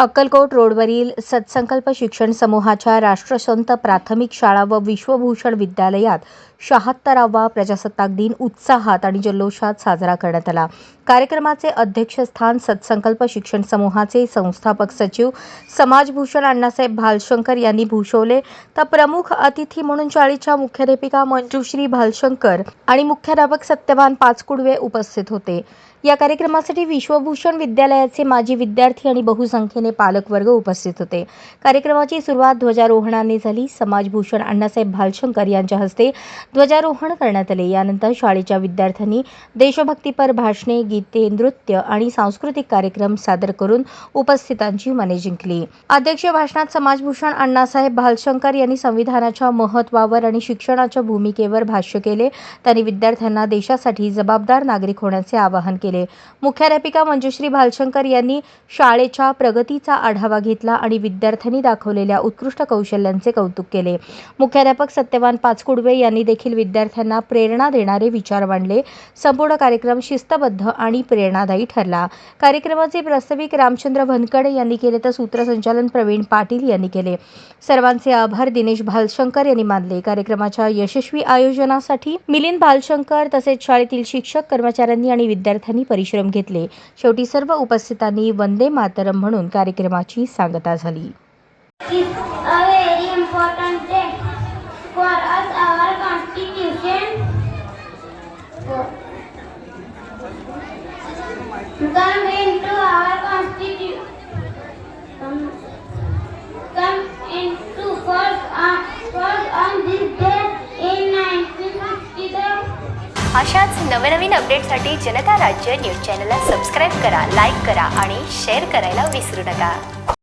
अक्कलकोट रोडवरील सत्संकल्प शिक्षण समूहाच्या राष्ट्रसंत प्राथमिक शाळा व विश्वभूषण विद्यालयात 76वा प्रजासत्ताक दिन उत्साहात आणि जल्लोषात साजरा करण्यात आला। कार्यक्रमाचे अध्यक्षस्थान सत्संकल्प शिक्षण समूहाचे संस्थापक सचिव समाजभूषण अण्णासाहेब भालशंकर यांनी भूषवले, तर प्रमुख अतिथी म्हणून शाळेच्या मुख्याध्यापिका मंजुश्री भालशंकर आणि मुख्याध्यापक सत्यवान पाचकुडवे उपस्थित होते। या कार्यक्रमासाठी विश्वभूषण विद्यालयाचे माजी विद्यार्थी आणि बहुसंख्येने पालक वर्ग उपस्थित होते। कार्यक्रमाची सुरुवात ध्वजारोहणाने झाली। समाजभूषण अण्णासाहेब भालशंकर यांच्या हस्ते ध्वजारोहण करण्यात आले। यानंतर शाळेच्या विद्यार्थ्यांनी देशभक्तीपर भाषणे, गीते, नृत्य आणि सांस्कृतिक कार्यक्रम सादर करून उपस्थितांची मने जिंकली। अध्यक्षीय भाषणात समाजभूषण अण्णासाहेब भालशंकर यांनी संविधानाच्या महत्त्वावर आणि शिक्षणाच्या भूमिकेवर भाष्य केले। त्यांनी विद्यार्थ्यांना देशासाठी जबाबदार नागरिक होण्याचे आवाहन केले। मुख्याध्यापिका मंजुश्री भालशंकर यांनी शाळेच्या प्रगतीचा आढावा घेतला आणि विद्यार्थ्यांनी दाखवलेल्या उत्कृष्ट कौशल्यांचे कौतुक केले। मुख्याध्यापक सत्यवान पाचकुडवे यांनी देखील विद्यार्थ्यांना प्रेरणा देणारे विचार मांडले। संपूर्ण कार्यक्रम शिस्तबद्ध आणि प्रेरणादायी ठरला। कार्यक्रमाचे प्रास्ताविक रामचंद्र भनकड यांनी केले, तर सूत्रसंचालन प्रवीण पाटील यांनी केले। सर्वांचे आभार दिनेश भालशंकर यांनी मानले। कार्यक्रमाच्या यशस्वी आयोजनासाठी मिलिंद भालशंकर तसेच शाळेतील शिक्षक, कर्मचाऱ्यांनी आणि विद्यार्थ्यांनी परिश्रम घेतले। शेवटी सर्व उपस्थितांनी वंदे मातरम म्हणून कार्यक्रमाची सांगता झाली। अशाच नवनवीन अपडेटसाठी जनता राज्य न्यूज चॅनलला सबस्क्राईब करा, लाईक करा आणि शेअर करायला विसरू नका।